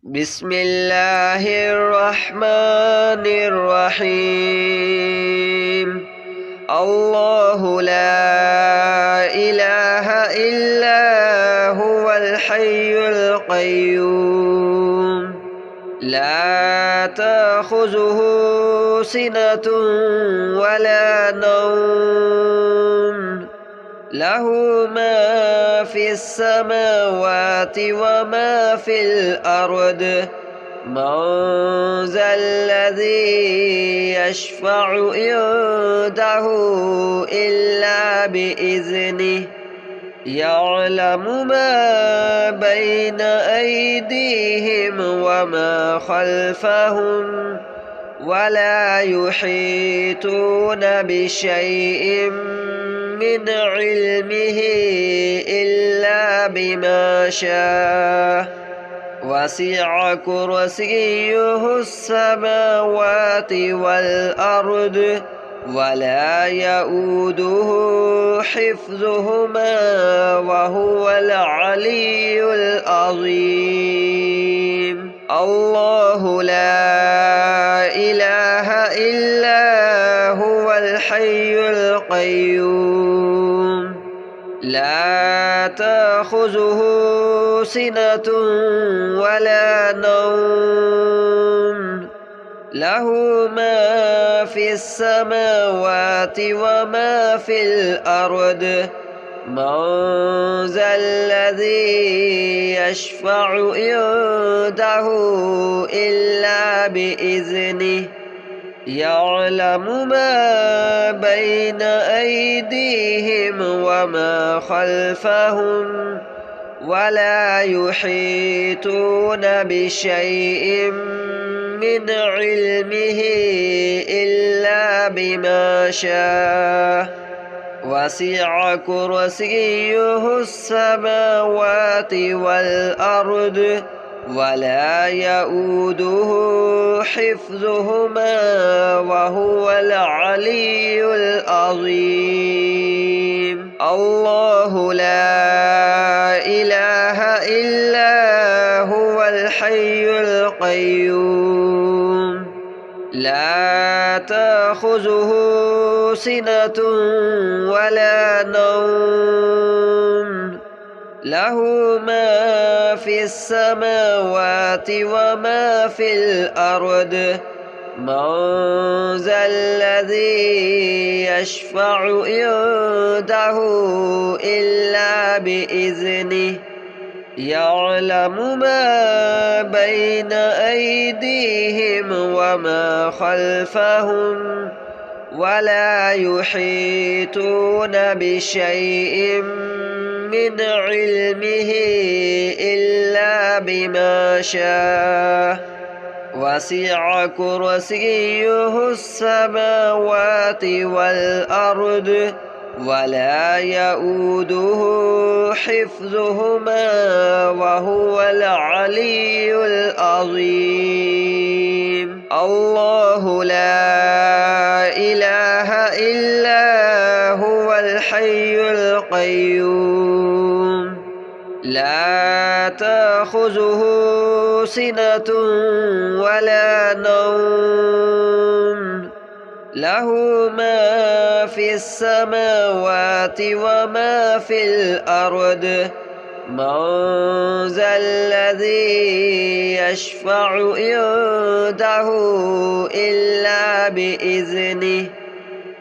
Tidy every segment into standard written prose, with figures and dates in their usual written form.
بسم الله الرحمن الرحيم. الله لا إله إلا هو الحي القيوم لا تأخذه سنة ولا نوم له ما في السماوات وما في الأرض من ذا الذي يشفع عنده إلا بإذنه يعلم ما بين أيديهم وما خلفهم ولا يحيطون بشيء من علمه إلا بما شاء وسع كرسيه السماوات والأرض ولا يؤوده حفظهما وهو العلي العظيم. الله لا إله إلا هو الحي القيوم لا تأخذه سنة ولا نوم له ما في السماوات وما في الأرض من ذا الذي يشفع عنده إلا بإذنه يعلم ما بين أيديهم وما خلفهم ولا يحيطون بشيء من علمه إلا بما شاء وسع كرسيه السماوات والأرض ولا يؤوده حفظهما وهو العلي العظيم. الله لا إله إلا هو الحي القيوم لا تأخذه سنة ولا نوم له ما في السماوات وما في الأرض من ذا الذي يشفع عنده إلا بإذنه يعلم ما بين أيديهم وما خلفهم ولا يحيطون بشيء من علمه إلا بما شاء وسع كرسيه السماوات والأرض ولا يؤوده حفظهما وهو العلي العظيم. الله لا إله إلا هو الحي القيوم لا تأخذه سنة ولا نوم له ما في السماوات وما في الأرض من ذا الذي يشفع عنده إلا بإذنه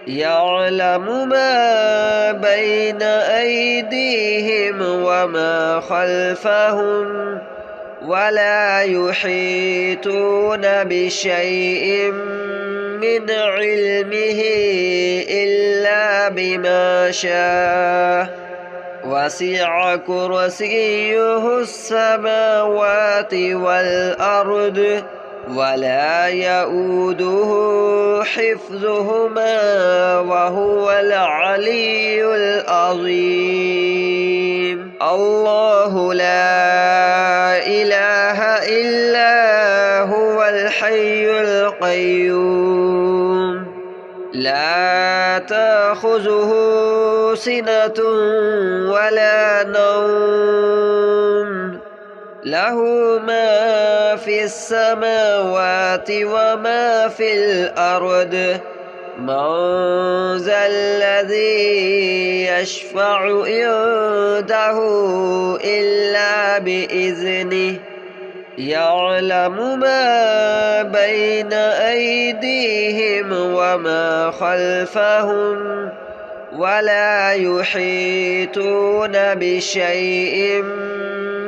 يعلم ما بين أيديهم وما خلفهم ولا يحيطون بشيء من علمه إلا بما شاء وسع كرسيه السماوات والأرض ولا يؤوده حفظهما وهو العلي العظيم. الله لا إله إلا هو الحي القيوم لا تأخذه سنة ولا نوم له ما في السماوات وما في الأرض من ذا الذي يشفع عنده إلا بإذنه يعلم ما بين أيديهم وما خلفهم ولا يحيطون بشيء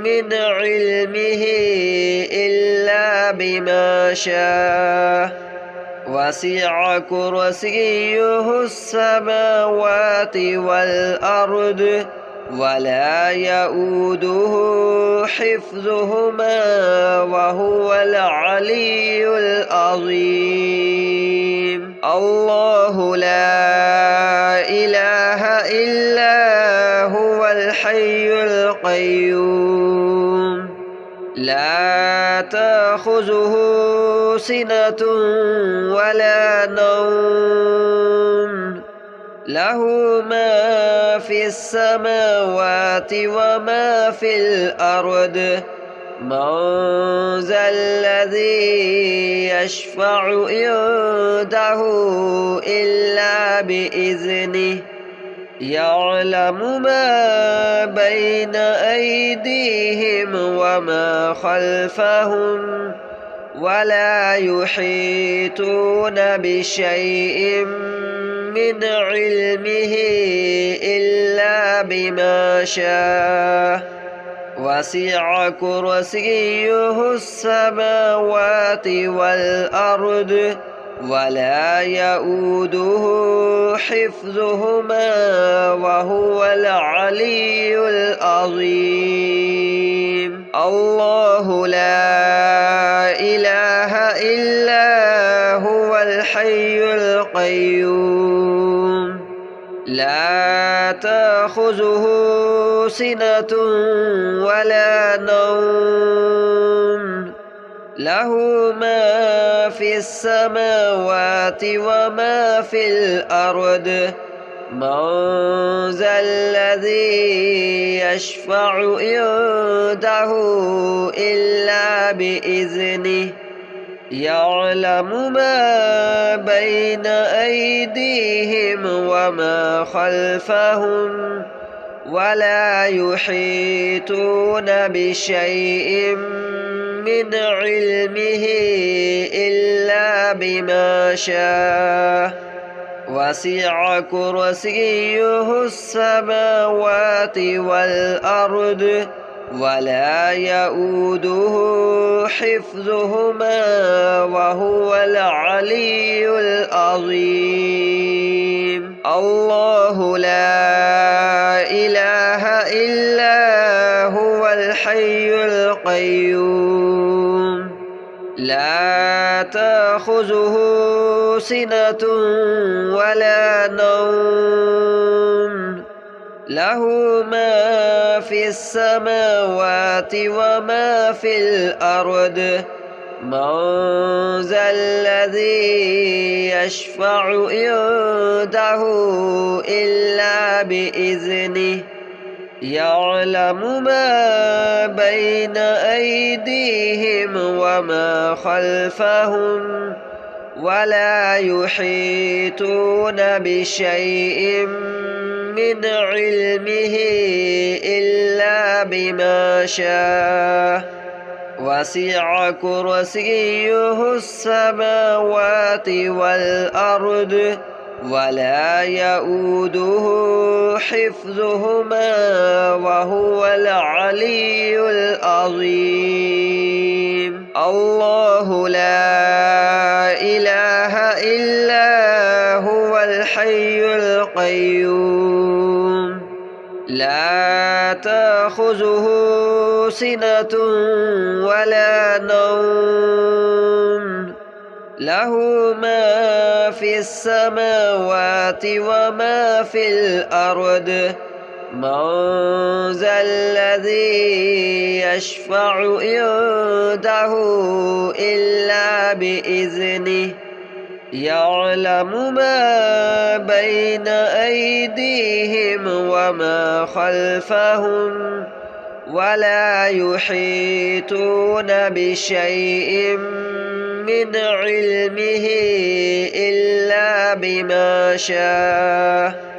من علمه إلا بما شاء وسع كرسيه السماوات والأرض ولا يؤوده حفظهما وهو العلي العظيم الله لا إله إلا هو الحي القيوم لا تأخذه سنة ولا نوم له ما في السماوات وما في الأرض من ذا الذي يشفع عنده إلا بإذنه يعلم ما بين أيديهم وما خلفهم ولا يحيطون بشيء من علمه إلا بما شاء وسع كرسيه السماوات والأرض ولا يؤوده حفظهما وهو العلي العظيم الله لا إله إلا هو الحي القيوم لا تأخذه سنة ولا نوم له ما في السماوات وما في الأرض من ذا الذي يشفع عنده إلا بإذنه يعلم ما بين أيديهم وما خلفهم ولا يحيطون بشيء من علمه إلا بما شاء وسع كرسيه السماوات والأرض ولا يؤوده حفظهما وهو العلي العظيم الله لا إله إلا هو الحي القيوم لا تأخذه سنة ولا نوم له ما في السماوات وما في الأرض من ذا الذي يشفع عنده إلا بإذنه يعلم ما بين أيديهم وما خلفهم ولا يحيطون بشيء من علمه إلا بما شاء وسع كرسيه السماوات والأرض ولا يؤوده حفظهما وهو العلي العظيم الله لا إله إلا هو الحي القيوم لا تأخذه سنة ولا نوم له ما في السماوات وما في الأرض من ذا الذي يشفع عنده إلا بإذنه يعلم ما بين أيديهم وما خلفهم ولا يحيطون بشيء من علمه إلا بما شاء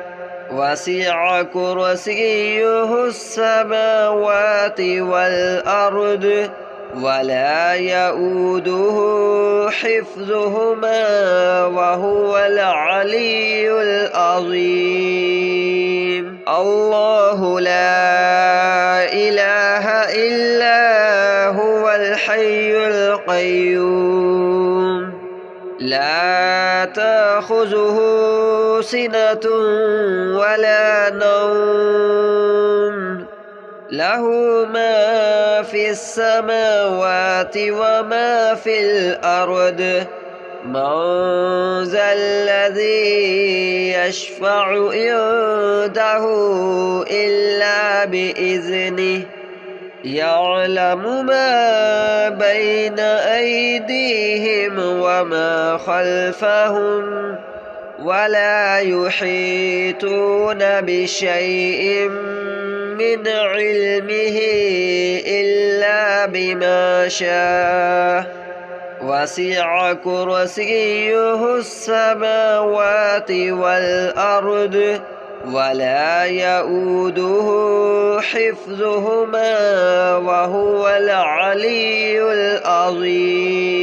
وسع كرسيه السماوات والأرض ولا يؤوده حفظهما وهو العلي العظيم الله لا إله إلا هو الحي القيوم لا تأخذه سنة ولا نوم له ما في السماوات وما في الأرض من ذا الذي يشفع عنده إلا بإذنه يعلم ما بين أيديهم وما خلفهم ولا يحيطون بشيء من علمه إلا بما شاء وسع كرسيه السماوات والأرض ولا يؤوده حفظهما وهو العلي العظيم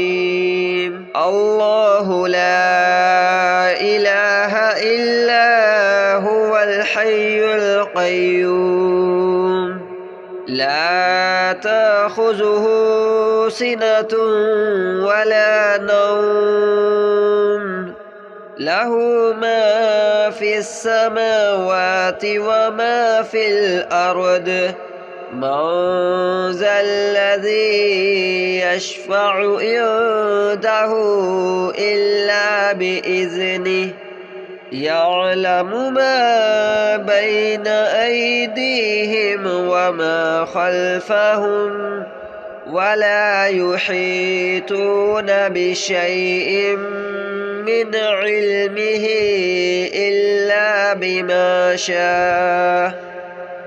الله لا إله إلا هو الحي القيوم لا تأخذه سنة ولا نوم له ما في السماوات وما في الأرض من ذا الذي يشفع عنده إلا بإذنه يعلم ما بين أيديهم وما خلفهم ولا يحيطون بشيء من علمه إلا بما شاء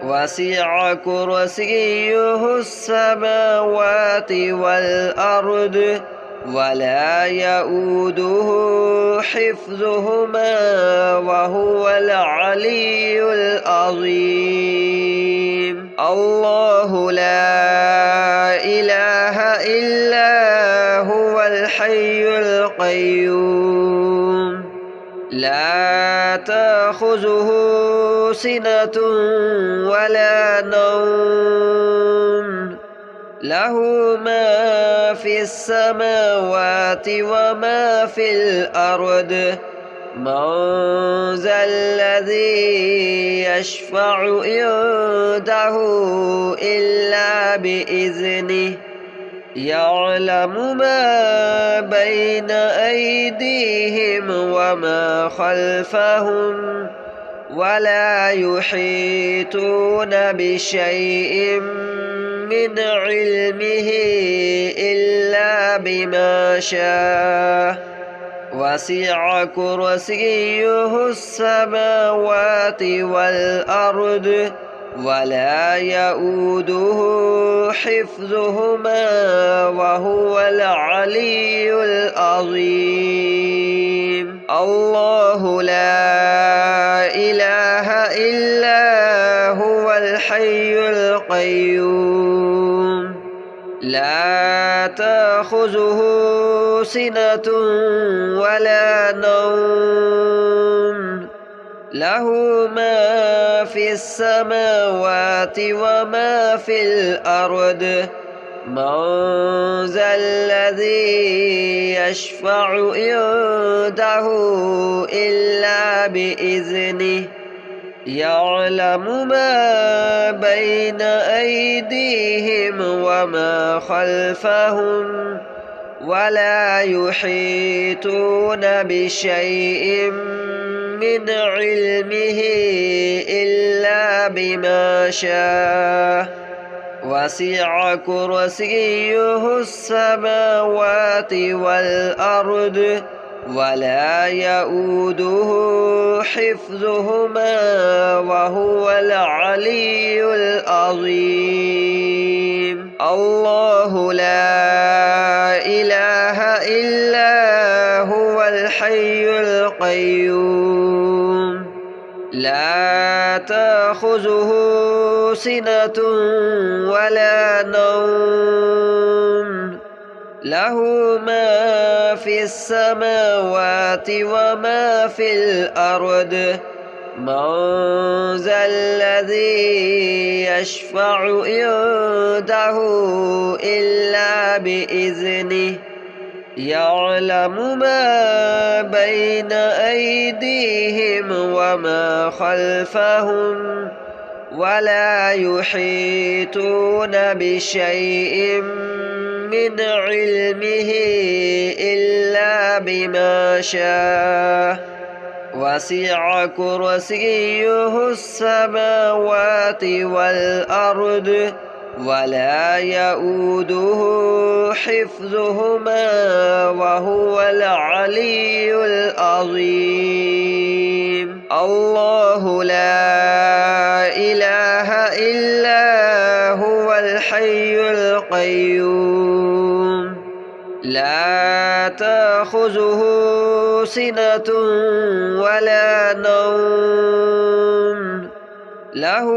وسع كرسيه السماوات والأرض ولا يؤوده حفظهما وهو العلي العظيم الله لا إله إلا هو الحي القيوم لا تأخذه سنة ولا نوم له ما في السماوات وما في الأرض من ذا الذي يشفع عنده إلا بإذنه يعلم ما بين أيديهم وما خلفهم ولا يحيطون بشيء من علمه إلا بما شاء وسع كرسيه السماوات والأرض ولا يؤوده حفظهما وهو العلي العظيم الله لا إله إلا هو الحي القيوم لا تأخذه سنة ولا نوم له ما في السماوات وما في الأرض من ذا الذي يشفع عنده إلا بإذنه يعلم ما بين أيديهم وما خلفهم ولا يحيطون بشيء من علمه إلا بما شاء وسع كرسيه السماوات والأرض ولا يؤوده حفظهما وهو العلي العظيم. الله لا إله إلا هو الحي القيوم لا تأخذه سنة ولا نوم له ما في السماوات وما في الأرض من ذا الذي يشفع عنده إلا بإذنه يعلم ما بين أيديهم وما خلفهم ولا يحيطون بشيء من علمه إلا بما شاء وسع كرسيه السماوات والأرض ولا يؤوده حفظهما وهو العلي العظيم. الله لا إله إلا هو الحي القيوم لا تأخذه سنة ولا نوم له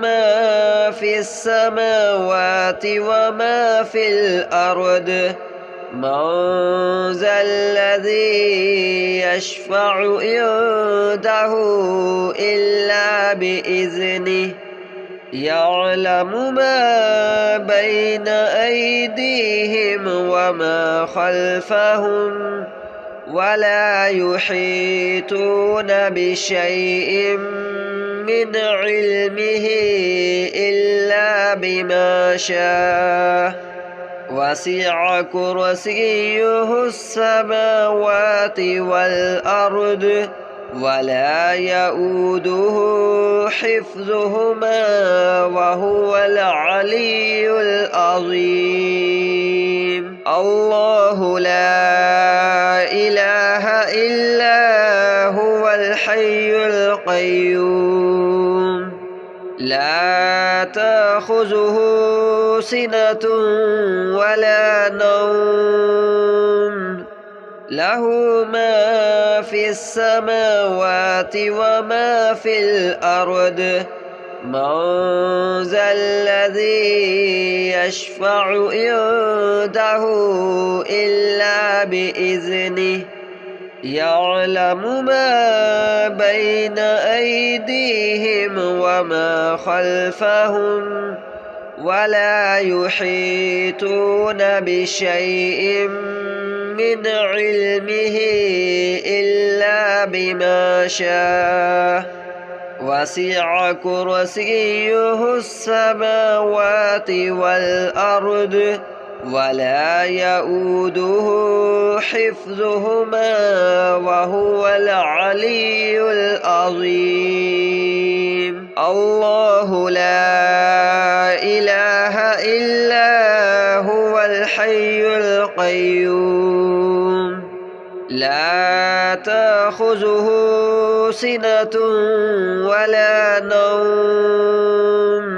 ما في السماوات وما في الأرض من ذا الذي يشفع عنده إلا بإذنه يعلم ما بين أيديهم وما خلفهم ولا يحيطون بشيء من علمه إلا بما شاء وسع كرسيه السماوات والأرض ولا يؤوده حفظهما وهو العلي العظيم. الله لا إله إلا هو الحي القيوم لا تأخذه سنة ولا نوم له ما في السماوات وما في الأرض من ذا الذي يشفع عنده إلا بإذنه يعلم ما بين أيديهم وما خلفهم ولا يحيطون بشيء من علمه إلا بما شاء وسع كرسيه السماوات والأرض ولا يؤوده حفظهما وهو العلي العظيم. الله لا إله إلا هو الحي القيوم لا تأخذه سنة ولا نوم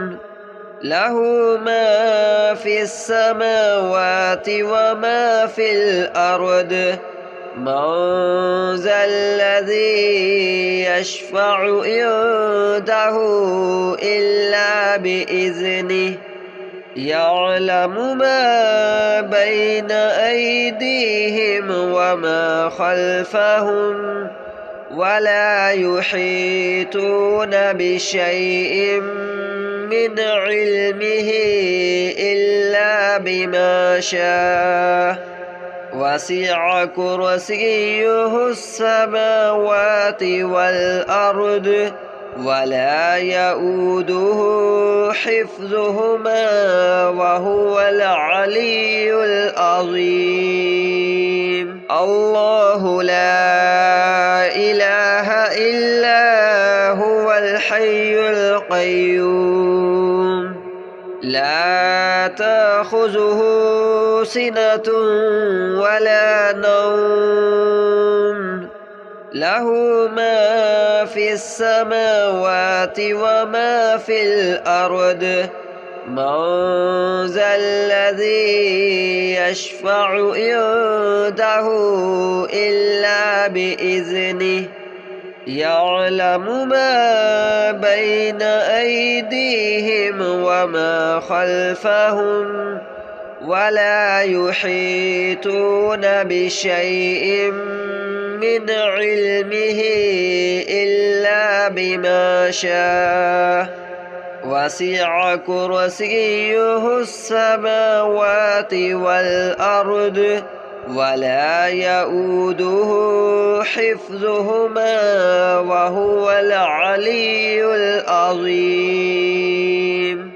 له ما في السماوات وما في الأرض من ذا الذي يشفع عنده إلا بإذنه يعلم ما بين أيديهم وما خلفهم ولا يحيطون بشيء من علمه إلا بما شاء وسع كرسيه السماوات والأرض ولا يؤوده حفظهما وهو العلي العظيم. الله لا إله إلا هو الحي القيوم لا تأخذه تأخذه سنة ولا نوم له ما في السماوات وما في الأرض من ذا الذي يشفع عنده إلا بإذنه يعلم ما بين أيديهم وما خلفهم ولا يحيطون بشيء من علمه إلا بما شاء وسع كرسيه السماوات والأرض ولا يؤوده حفظهما وهو العلي العظيم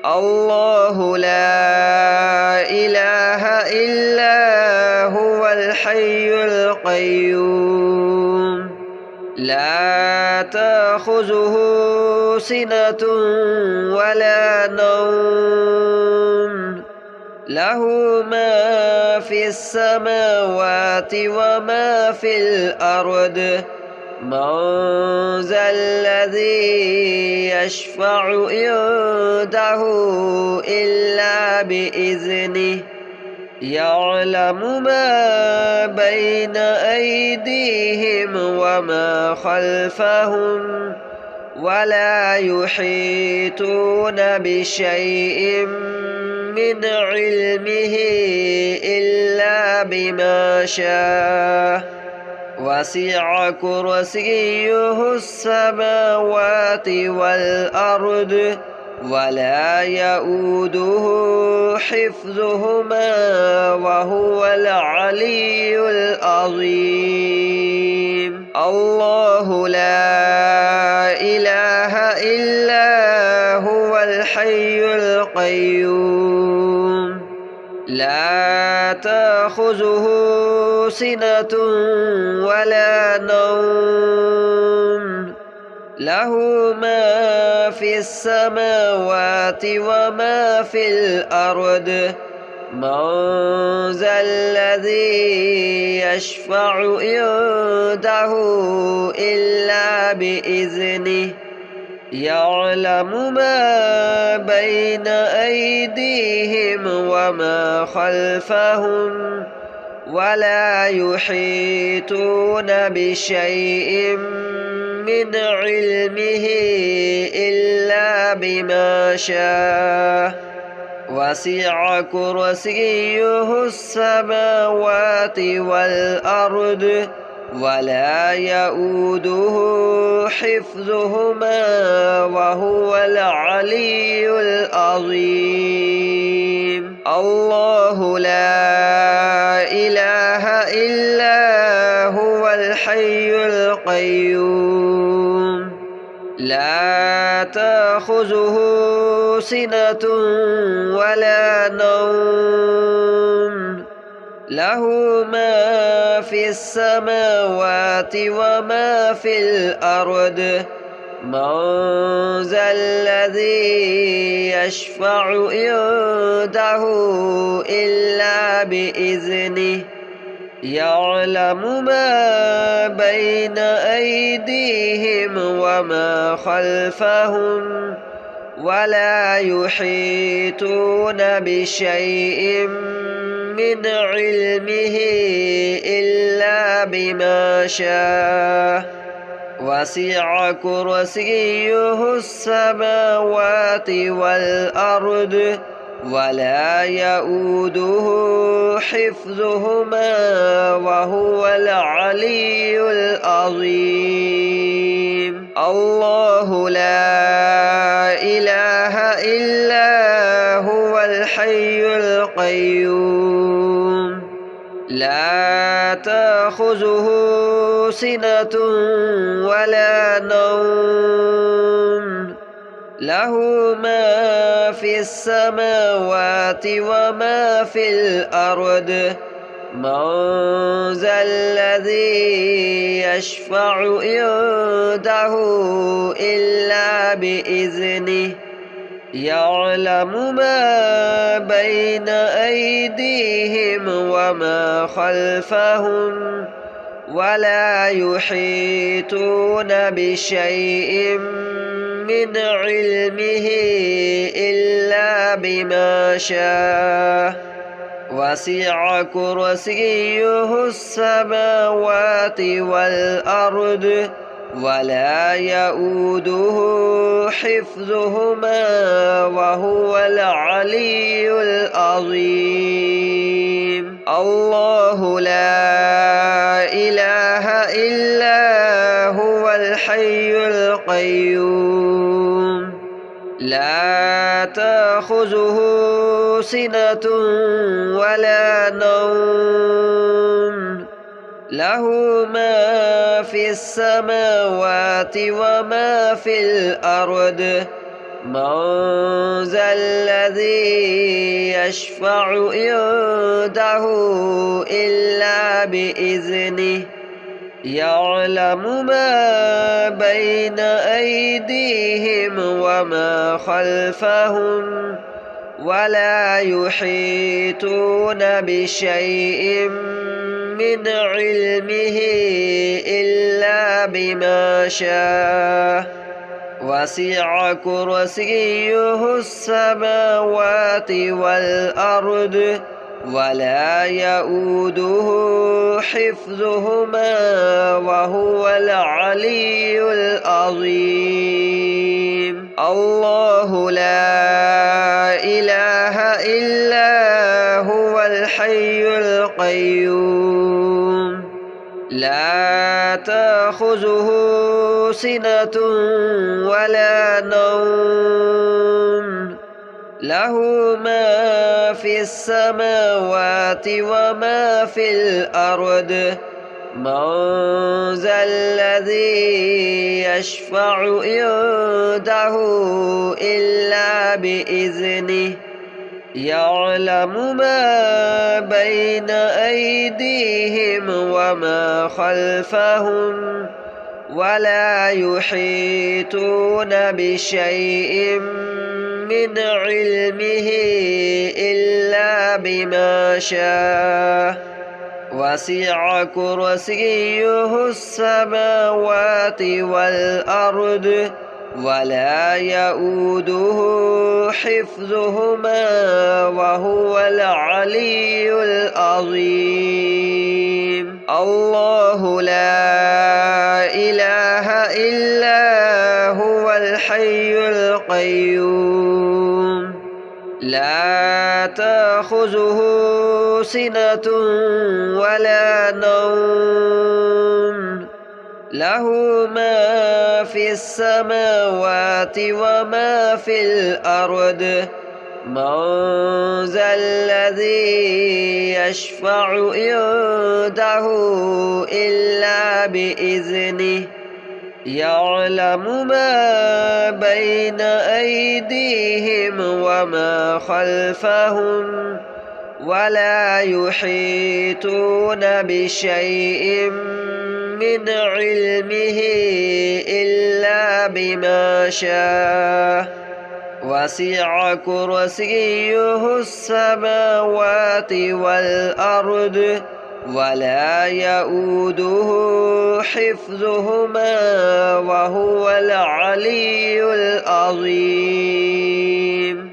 الله لا إله إلا هو الحي القيوم لا تأخذه سنة ولا نوم له ما في السماوات وما في الأرض من ذا الذي يشفع عنده إلا بإذنه يعلم ما بين أيديهم وما خلفهم ولا يحيطون بشيء من علمه إلا بما شاء وسع كرسيه السماوات والأرض ولا يؤوده حفظهما وهو العلي العظيم الله لا إله إلا هو الحي القيوم لا تأخذه سنة ولا نوم له ما في السماوات وما في الأرض من ذا الذي يشفع عنده إلا بإذنه يعلم ما بين أيديهم وما خلفهم ولا يحيطون بشيء من علمه إلا بما شاء وسع كرسيه السماوات والأرض ولا يؤوده حفظهما وهو العلي العظيم الله لا إله إلا هو الحي القيوم لا تأخذه سنة ولا نوم له ما في السماوات وما في الأرض من ذا الذي يشفع عنده إلا بإذنه يعلم ما بين أيديهم وما خلفهم ولا يحيطون بشيء من علمه إلا بما شاء وسع كرسيه السماوات والأرض ولا يؤوده حفظهما وهو العلي العظيم الله لا إله إلا هو الحي القيوم لا تأخذه سنة ولا نوم له ما في السماوات وما في الأرض من ذا الذي يشفع عنده إلا بإذنه يعلم ما بين أيديهم وما خلفهم ولا يحيطون بشيء من علمه إلا بما شاء وسع كرسيه السماوات والأرض ولا يؤوده حفظهما وهو العلي العظيم الله لا إله إلا هو الحي القيوم لا تأخذه سنة ولا نوم له ما في السماوات وما في الأرض من ذا الذي يشفع عنده إلا بإذنه يعلم ما بين أيديهم وما خلفهم ولا يحيطون بشيء من علمه إلا بما شاء وسع كرسيه السماوات والأرض ولا يؤوده حفظهما وهو العلي العظيم الله لا إله إلا هو الحي القيوم لا تأخذه سنة ولا نوم له ما في السماوات وما في الأرض من ذا الذي يشفع عنده إلا بإذنه يعلم ما بين أيديهم وما خلفهم ولا يحيطون بشيء من علمه إلا بما شاء وسع كرسيه السماوات والأرض ولا يؤوده حفظهما وهو العلي العظيم الله لا إله إلا هو الحي القيوم لا تأخذه سنة ولا نوم له ما في السماوات وما في الأرض من ذا الذي يشفع عنده إلا بإذنه يعلم ما بين أيديهم وما خلفهم ولا يحيطون بشيء من علمه إلا بما شاء وسع كرسيه السماوات والأرض ولا يؤوده حفظهما وهو العلي العظيم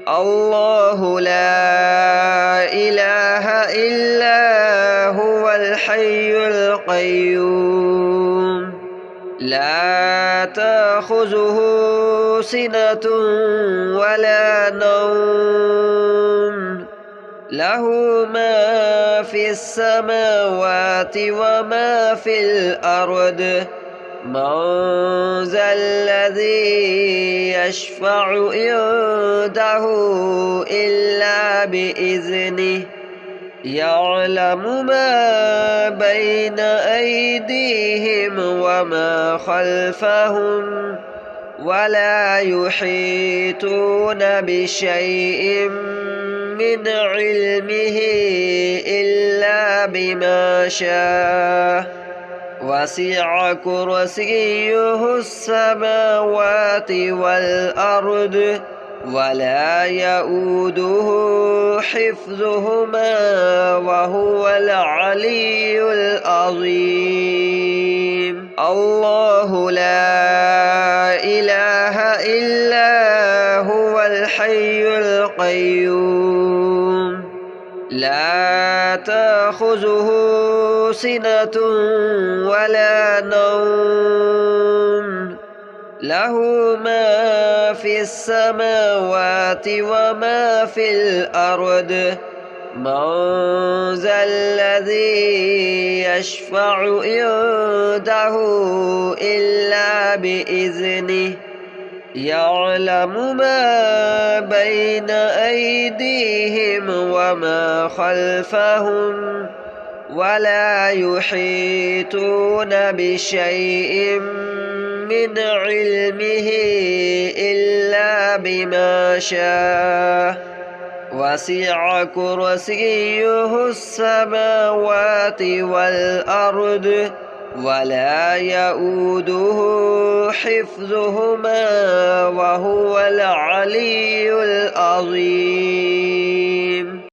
الله لا إله إلا هو الحي القيوم لا تأخذه سنة ولا نوم له ما في السماوات وما في الأرض من ذا الذي يشفع عنده إلا بإذنه يعلم ما بين أيديهم وما خلفهم ولا يحيطون بشيء من علمه إلا بما شاء وسع كرسيه السماوات والأرض ولا يؤوده حفظهما وهو العلي العظيم. الله لا إله إلا هو الحي القيوم لا تأخذه سنة ولا نوم له ما في السماوات وما في الأرض من ذا الذي يشفع عنده إلا بإذنه يعلم ما بين أيديهم وما خلفهم ولا يحيطون بشيء من علمه إلا بما شاء وسع كرسيه السماوات والأرض ولا يؤوده حفظهما وهو العلي العظيم.